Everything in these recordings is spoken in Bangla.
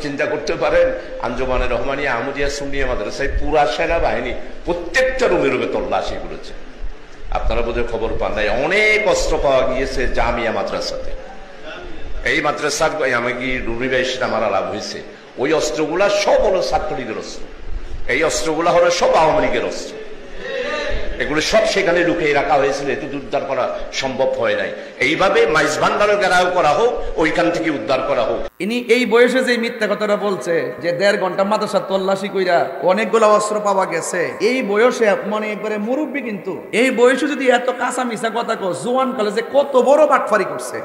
চিন্তা করতে পারেন আঞ্জুমানে রহমানিয়া আহমদিয়া সুন্নিয়া মাদ্রাসায় পুরা সেনাবাহিনী প্রত্যেকটা রুমে রুমে তল্লাশি করেছে। আপনারা বোধহয় খবর পান নাই, অনেক অস্ত্র পাওয়া গিয়েছে জামিয়া মাদ্রাসাতে। এই মাদ্রাসা আমি কি রুবি ভাই সেটা আমার লাভ হয়েছে, ওই অস্ত্রগুলা সব হলো ছাত্রলীগের অস্ত্র, এই অস্ত্রগুলা হলো সব আওয়ামী লীগের অস্ত্র, এগুলো সব সেখানে লুকিয়ে রাখা হয়েছিল, এত উদ্ধার করা সম্ভব হয় নাই। এইভাবে মাইজ ভান্ডারের ঘেরাও করা হোক, ওইখান থেকে উদ্ধার করা হোক। ইনি এই বয়সে যে মিথ্যা কথাটা বলছে যে 1.5 ঘন্টা মাদ্রাসা তল্লাশি কইরা অনেকগুলো অস্ত্র পাওয়া গেছে, এই বয়সে মানে একবারে মুরব্বী, কিন্তু এই বয়সে যদি এত কাঁচা মিশা কথা কো, জোয়ান কলেজে কত বড় বাটফারি করছে।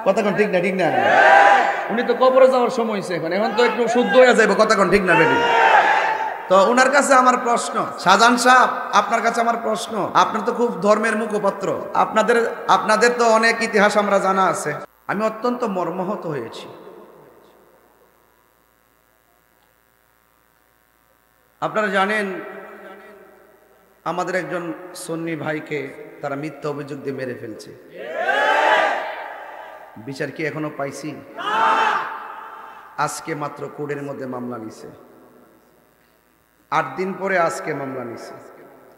কথা কোন ঠিক না? ঠিক না? উনি তো কবরে যাওয়ার সময় হয়েছে, এখন তো একটু শুদ্ধ হয়ে যাবে। কথা কোন ঠিক না? বেটি তো ওনার কাছে আমার প্রশ্ন, শাহজাহান সাহেব আপনার কাছে আমার প্রশ্ন, আপনার তো খুব ধর্মের মুখপাত্র, আপনাদের তো অনেক ইতিহাস আমরা জানা আছে। আমি অত্যন্ত মর্মাহত হয়েছি। আপনারা জানেন আমাদের একজন সুন্নি ভাইকে তারা মিথ্যা অভিযোগ দিয়ে মেরে ফেলছে। বিচার কি এখনো পাইছি? আজকে মাত্র কোর্টের মধ্যে মামলা নিছে, 8 দিন পরে আজকে মামলা নিছে,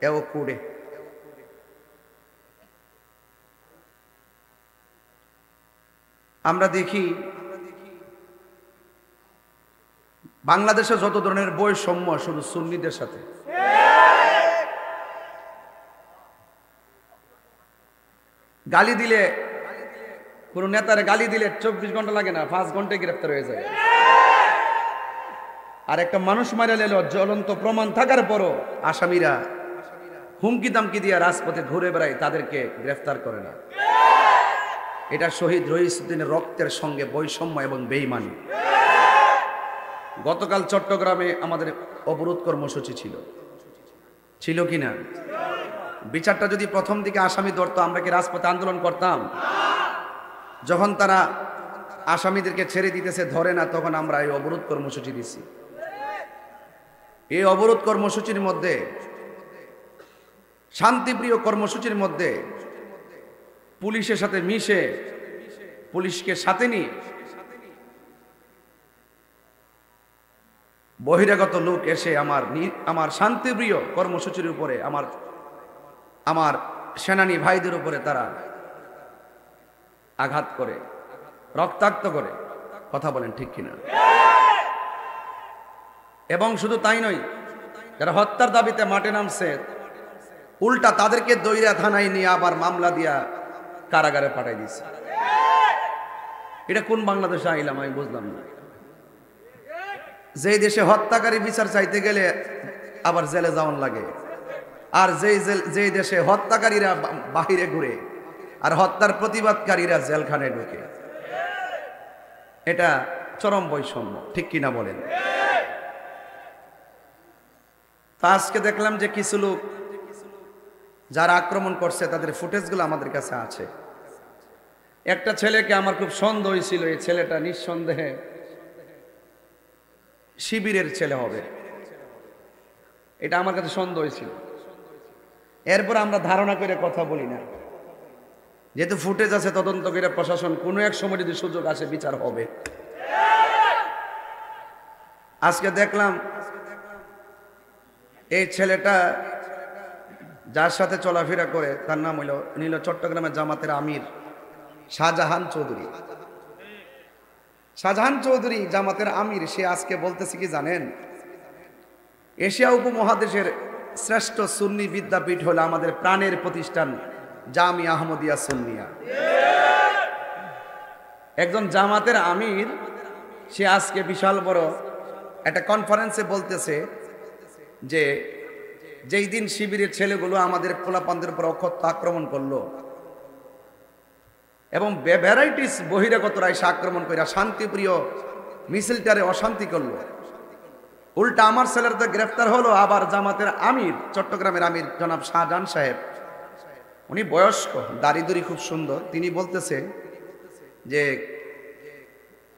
এও কোর্টে। আমরা দেখি বাংলাদেশে যত ধরনের বৈষম্য শুধু সুন্নিদের সাথে। গালি দিলে, কোন নেতারে গালি দিলে 24 ঘন্টা লাগে না, 5 ঘন্টায় গ্রেফতার হয়ে যায়। আর একটা মানুষ মারা গেল জ্বলন্ত প্রমাণ থাকার পরও আসামিরা হুমকি দামকি দিয়ে রাজপথে ঘুরে বেড়ায়, তাদেরকে গ্রেফতার করে না। এটা শহীদ রইসউদ্দিনের রক্তের সঙ্গে বৈষম্য এবং বেঈমানি। গতকাল চট্টগ্রামে আমাদের অবরোধ কর্মসূচি ছিল কিনা? বিচারটা যদি প্রথম দিকে আসামি ধরতো, আমরা কি রাজপথে আন্দোলন করতাম? যখন তারা আসামিদেরকে ছেড়ে দিতেছে, ধরে না, তখন আমরা এই অবরোধ কর্মসূচি দিছি। এই অবরোধ কর্মসূচির মধ্যে, শান্তিপ্রিয় কর্মসূচির মধ্যে পুলিশের সাথে মিশে, পুলিশকে সাথে নিয়ে বহিরাগত লোক এসে আমার শান্তিপ্রিয় কর্মসূচির উপরে, আমার সেনানী ভাইদের উপরে তারা আঘাত করে, রক্তাক্ত করে। কথা বলেন ঠিক কিনা? এবং শুধু তাই নয়, যারা হত্যার দাবিতে মাঠে নামছে, উল্টা তাদেরকে দইরা থানায় নিয়ে আবার মামলা দিয়া কারাগারে পাঠাই দিচ্ছে। এটা কোন বাংলাদেশে আইলাম আমি বুঝলাম না। যেই দেশে হত্যাকারী বিচার চাইতে গেলে আবার জেলে যাওয়ান লাগে, আর যেই দেশে হত্যাকারীরা বাহিরে ঘুরে আর হত্যার প্রতিবাদকারীরা জেলখানায় ঢুকে, এটা চরম বৈষম্য। ঠিক কিনা বলেন? তা আজকে দেখলাম যে কিছু লোক যারা আক্রমণ করছে তাদের ফুটেজগুলো আমাদের কাছে আছে। একটা ছেলেকে আমার খুব সন্দেহ হয়েছিল, এই ছেলেটা নিঃসন্দেহে শিবিরের ছেলে হবে, এটা আমার কাছে সন্দেহ হয়েছিল। এরপর আমরা ধারণা করে কথা বলি না, যেহেতু ফুটেজ আছে, তদন্ত করে প্রশাসন কোনো এক সময় যদি সুযোগ আসে বিচার হবে। আজকে দেখলাম এই ছেলেটা যার সাথে চলাফেরা করে তার নাম হইল চট্টগ্রামের জামাতের আমির শাহজাহান চৌধুরী। শাহজাহান চৌধুরী জামাতের আমির, সে আজকে বলতেছে কি জানেন? এশিয়া উপমহাদেশের শ্রেষ্ঠ সুন্নি বিদ্যাপীঠ হলো আমাদের প্রাণের প্রতিষ্ঠান জামিয়া আহমদিয়া সুন্নিয়া। একজন জামাতের আমির, সে আজকে বিশাল বড় একটা কনফারেন্সে বলতেছে যে যেই দিন শিবিরের ছেলেগুলো আমাদের পোলাপানদের উপর অকথ্য আক্রমণ করলো এবং ভ্যারাইটিস বহিরাগতরা এসে আক্রমণ করে শান্তিপ্রিয় মিছিলটারে অশান্তি করলো, উল্টা আমার ছেলের তো গ্রেফতার হলো। আবার জামাতের আমির, চট্টগ্রামের আমির জনাব শাহজাহান সাহেব, উনি বয়স্ক, দাড়ি খুব সুন্দর, তিনি বলতেছে যে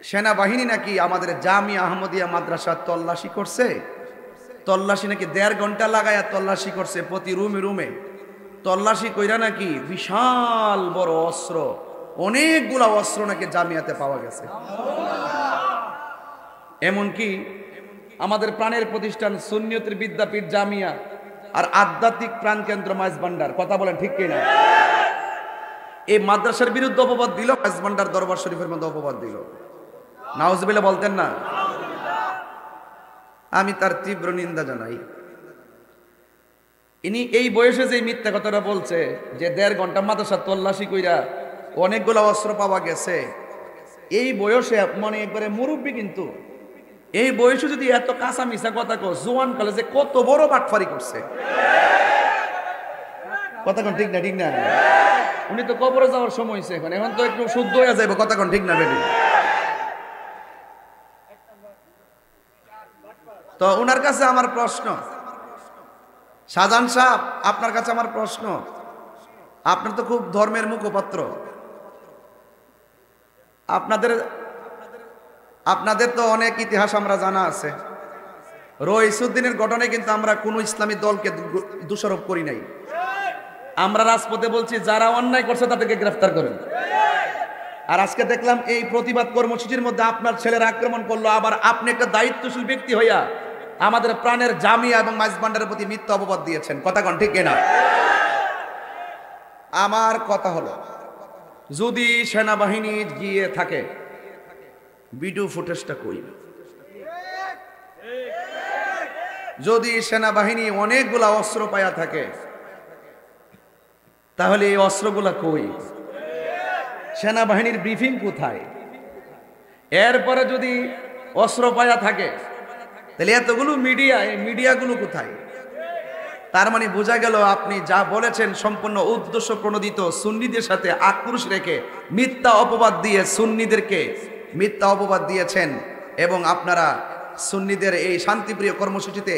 সেনাবাহিনী নাকি আমাদের জামিয়া আহমদিয়া মাদ্রাসা তল্লাশি করছে, তল্লাশি নাকি 1.5 ঘন্টা লাগায়া তল্লাশি করছে, প্রতি রুমে রুমে তল্লাশি কইরা নাকি বিশাল বড় অস্ত্র অনেকগুলা অস্ত্র নাকি জামিয়াতে পাওয়া গেছে। এমনকি আমাদের প্রাণের প্রতিষ্ঠান সুন্নিয়তের বিদ্যাপীঠ জামিয়া আর আধ্যাত্মিক প্রাণকেন্দ্র মাইজ ভান্ডার, কথা বলেন ঠিক কিনা, এই মাদ্রাসার বিরুদ্ধে অপবাদ দিল, মাইজ ভান্ডার দরবার শরীফের মধ্যে অপবাদ দিল। নাউজুবিল্লাহ বলতেন না? আমি তার তীব্র নিন্দা জানাই। ইনি এই বয়সে যে মিথ্যা কথাটা বলছে যে 1.5 ঘন্টা মাদ্রাসা তল্লাশি কইরা অনেকগুলো অস্ত্র পাওয়া গেছে, এই বয়সে মানে একবারে মুরব্বী, কিন্তু এই বয়সে যদি এত কাঁচা মিশা কথা কো, জোয়ান কালে যে কত বড় বাটফারি করছে, কথা কোন ঠিক না? ঠিক না? উনি তো কবরে যাওয়ার সময় হয়েছে, এখন তো একটু শুদ্ধ হয়ে যাবে, কথা কোন ঠিক না বেটি? তো ওনার কাছে আমার প্রশ্ন, শাহজাহান সাহেব আপনার কাছে আমার প্রশ্ন, আপনার তো খুব ধর্মের মুখপাত্র, আপনাদের তো অনেক ইতিহাস আমরা জানা আছে। রইসুদ্দিনের ঘটনায় কিন্তু আমরা কোনো ইসলামী দলকে দোষারোপ করি নাই। আমরা রাজপথে বলছি যারা অন্যায় করছে তাদেরকে গ্রেফতার করেন। আর আজকে দেখলাম এই প্রতিবাদ কর্মসূচির মধ্যে আপনার ছেলেরা আক্রমণ করলো, আবার আপনি একটা দায়িত্বশীল ব্যক্তি হইয়া আমাদের প্রাণের জামিয়া এবং মাইজ ভান্ডারের প্রতি মিথ্যা অপবাদ দিয়েছেন, কথা কোন ঠিক কিনা? আমার কথা হলো, যদি সেনাবাহিনী গিয়ে থাকে, ভিডিও ফুটেজটা কই? যদি সেনাবাহিনী অনেকগুলা অস্ত্র পায়া থাকে, তাহলে এই অস্ত্রগুলা কই? সেনাবাহিনীর ব্রিফিং কোথায়? এরপরে যদি অস্ত্র পায়া থাকে, তাহলে এতগুলো মিডিয়া, এই মিডিয়াগুলো কোথায়? তার মানে বোঝা গেল আপনি যা বলেছেন সম্পূর্ণ উদ্দেশ্য প্রণোদিত, সুন্নিদের সাথে আক্রোশ রেখে মিথ্যা অপবাদ দিয়ে সুন্নিদেরকে মিথ্যা অপবাদ দিয়েছেন। এবং আপনারা সুন্নিদের এই শান্তিপ্রিয় কর্মসূচিতে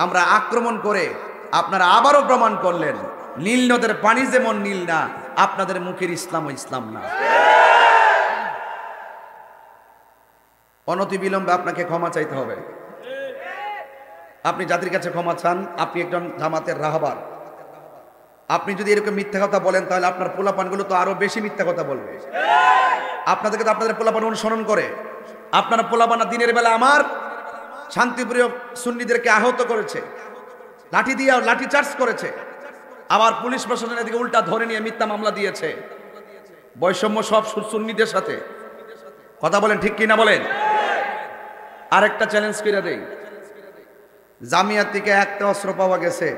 আমরা আক্রমণ করে আপনারা আবারও প্রমাণ করলেন নীল নদের পানি যেমন নীল না, আপনাদের মুখের ইসলাম ও ইসলাম না। অনতিবিলম্বে আপনাকে ক্ষমা চাইতে হবে। আপনি জাতির কাছে ক্ষমা চান, আপনি একজন জামাতের রাহবার। আপনি যদি এরকম মিথ্যা কথা বলেন, তাহলে আপনার পোলাপানগুলো তো আরো বেশি মিথ্যা কথা বলবে। আপনাদেরকে তো আপনাদের পোলাপান অনুসরণ করে। আপনার পোলাপানা দিনের বেলা আমার শান্তিপ্রিয় সুন্নিদেরকে আহত করেছে, লাঠি দিয়ে লাঠি চার্জ করেছে, আবার পুলিশ প্রশাসনের দিকে উল্টা ধরে নিয়ে মিথ্যা মামলা দিয়েছে। বৈষম্য সব সুন্নিদের সাথে, কথা বলেন ঠিক কিনা বলেন? আরেকটা চ্যালেঞ্জ করে দেই, জামিয়াত থেকে একটা অস্ত্র পাওয়া গেছে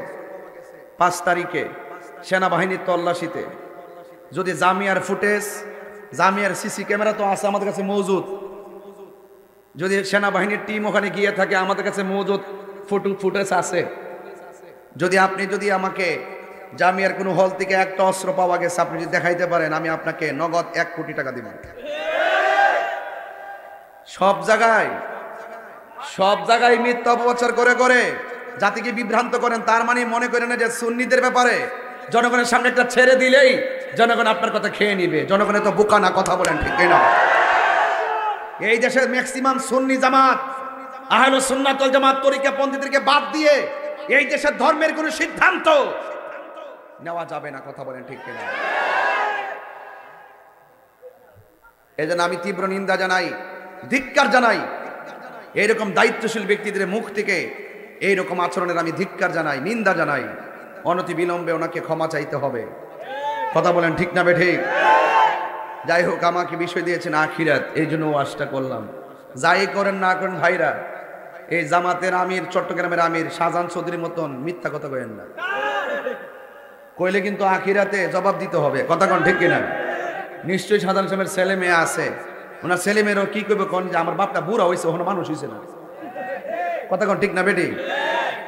5 তারিখে সেনাবাহিনীর তল্লাশিতে। যদি জামিয়ার ফুটেজ, জামিয়ার সিসি ক্যামেরা তো আছে আমাদের কাছে মজুদ, যদি সেনাবাহিনীর টিম ওখানে গিয়ে থাকে আমাদের কাছে মজুদ ফুটেজ আছে। যদি আমাকে জামিয়ার কোনো হল থেকে একটা অস্ত্র পাওয়া গেছে আপনি যদি দেখাইতে পারেন, আমি আপনাকে নগদ 1 কোটি টাকা দিব। সব জায়গায় মিথ্যা অপপ্রচার করে জাতিকে বিভ্রান্ত করেন। তার মানে মনে করেন না যে সুন্নিদের ব্যাপারে জনগণের সামনে একটা ছেড়ে দিলেই জনগণ আপনার কথা খেয়ে নিবে। জনগণের তো বোকা না, কথা বলেন ঠিক না? এই দেশের ম্যাক্সিমাম সুন্নি জামাত, আহলুস সুন্নাত ওয়াল জামাত তরিকাপন্থীদেরকে বাদ দিয়ে এই দেশের ধর্মের কোনো সিদ্ধান্ত নেওয়া যাবে না, কথা বলেন ঠিক কিনা? এজন্য আমি তীব্র নিন্দা জানাই, ধিক্কার জানাই এইরকম দায়িত্বশীল ব্যক্তিদের মুখ থেকে এইরকম আচরণের আমি ধিক্কার জানাই, নিন্দা জানাই। অনতি বিলম্বে ওনাকে ক্ষমা চাইতে হবে, কথা বলেন ঠিক না বেঠিক? যাই হোক, আমাকে বিষয় দিয়েছেন আখিরাত, এই জন্য ওয়াজটা করলাম। যাই করেন না করেন ভাইরা, এই জামাতের আমির, চট্টগ্রামের আমির শাহজাহান চৌধুরীর মতন মিথ্যা কথা কইেন না, কইলে কিন্তু আখিরাতে জবাব দিতে হবে, কথা কোন ঠিক কিনা? নিশ্চয়ই শাহজাহান সাহেবের ছেলে মেয়ে আছে, ওনার ছেলে মেয়েরও কি করবে কোন যে আমার বাপটা বুড়া হয়েছে, ওখানে মানুষ হয়েছে না, কথা কোন ঠিক না বেটি?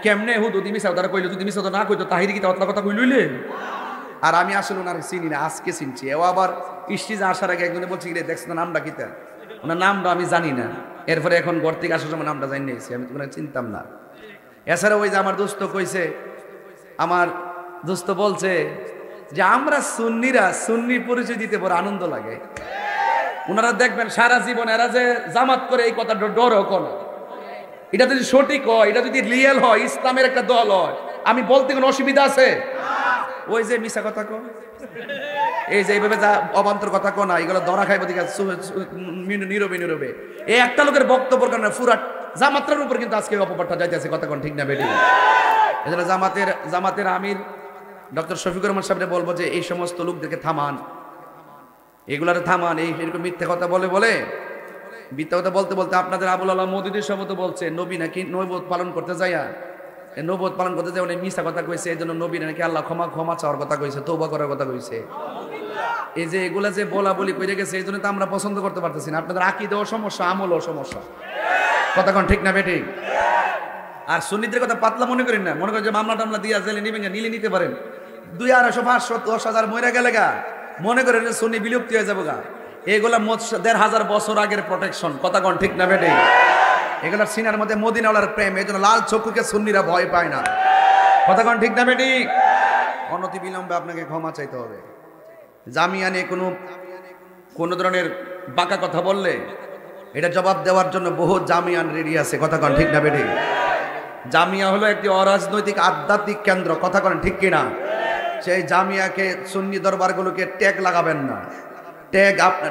কেমনে হুদুদি মিশা তারা কইলে, যদি মিশা না কইতো তাহিরি কি ততলা কথা কইলইলে? আর আমি আসলে ওনার চিনি না, আজকে চিনছি। ও আবার স্টেজে আসার আগে একজনে বলছি রে দেখছ না নামটা কিতা, ওনার নামটা আমি জানি না। এরপরে এখন ঘর থেকে আসার সময় নামটা জানি নিয়েছি, আমি তোমার চিনতাম না। এছাড়া ওই যে আমার দোস্ত কইছে, আমার দোস্ত বলছে যে আমরা সুন্নিরা সুন্নি পরিচয় দিতে বড় আনন্দ লাগে। ওনারা দেখবেন সারা জীবন এরা যে জামাত করে এই কথাটা ডরও কোনো, এটা যদি সঠিক হয়, এটা যদি রিয়েল হয়, ইসলামের একটা দল হয়, আমি বলতে কোনো অসুবিধা আছে? ওই যে মিশা কথা কো, এই যে এইভাবে যা অবান্তর কথা কো না, এগুলো ধরা খাইব দিকে নীরবে নীরবে। এই একটা লোকের বক্তব্যের কারণে ফুরাট জামাতের উপর কিন্তু আজকে অপবাদটা যাইতেছে, কথা কোন ঠিক না বেটি? এজন্য জামাতের আমির ডক্টর শফিকুর রহমান সাহেবকে বলবো যে এই সমস্ত লোকদেরকে থামান, এগুলারে থামান। এই এরকম মিথ্যে কথা বলে মিথ্যা কথা বলতে আপনাদের আবুল আলাহ মওদুদী শব্দ বলছে নবী নাকি নবুয়ত পালন করতে যায়া, নবুয়ত পালন করতে যায় উনি মিথ্যা কথা কইছে, এই জন্য নবী নাকি আল্লাহ ক্ষমা চাওয়ার কথা কইছে, তওবা করার কথা কইছে। এই যে এগুলা যে বলি কইরে গেছে, এই জন্য তো আমরা পছন্দ করতে পারতেছি না। আপনাদের আকীদাও সমস্যা, আমলও সমস্যা, কথা কোন ঠিক না বেটি? আর সুন্নিদের কথা পাতলা মনে করেন না, মনে করেন যে মামলা টামলা দিয়া জেলে নিবেন, নিলে নিতে পারেন, 200, 500, 10,000 মরে গেলে গা মনে করেন যে সুন্নি বিলুপ্তি হয়ে যাবে গা। এগুলা 1,500 বছর আগের প্রোটেকশন, কথা কোন ঠিক না বেটি? এগুলার সিনার মধ্যে মদিনাওয়ালার প্রেম, এই জন্য লাল চক্ষুকে সুন্নিরা ভয় পায় না, কথা কোন ঠিক না বেটি? অনতি বিলম্বে আপনাকে ক্ষমা চাইতে হবে। জামিয়া নিয়ে কোনো ধরনের বাঁকা কথা বললে এটা জবাব দেওয়ার জন্য বহু জামিয়ান রেডি আছে, কথা কোন ঠিক না বেটি? জামিয়া হলো একটি অরাজনৈতিক আধ্যাত্মিক কেন্দ্র, কথা বলেন ঠিক কিনা? সেই জামিয়াকে সুন্নি দরবারগুলোকে ট্যাগ লাগাবেন না।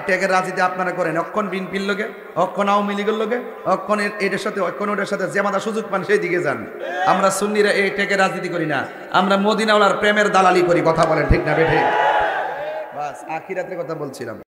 ট্যাগের রাজনীতি আপনারা করেন, অক্ষণ বিএনপির লোকে, অক্ষণ আওয়ামী লীগের লোকে, অক্ষণ এটার সাথে, অক্ষণ ওটার সাথে, যে মাথা সুযোগ পান সেই দিকে যান। আমরা সুন্নিরা এই ট্যাগের রাজনীতি করি না, আমরা মদিনাওয়ালার প্রেমের দালালি করি, কথা বলেন ঠিক না বেঠে? বাস আখিরাতের কথা বলছিলাম।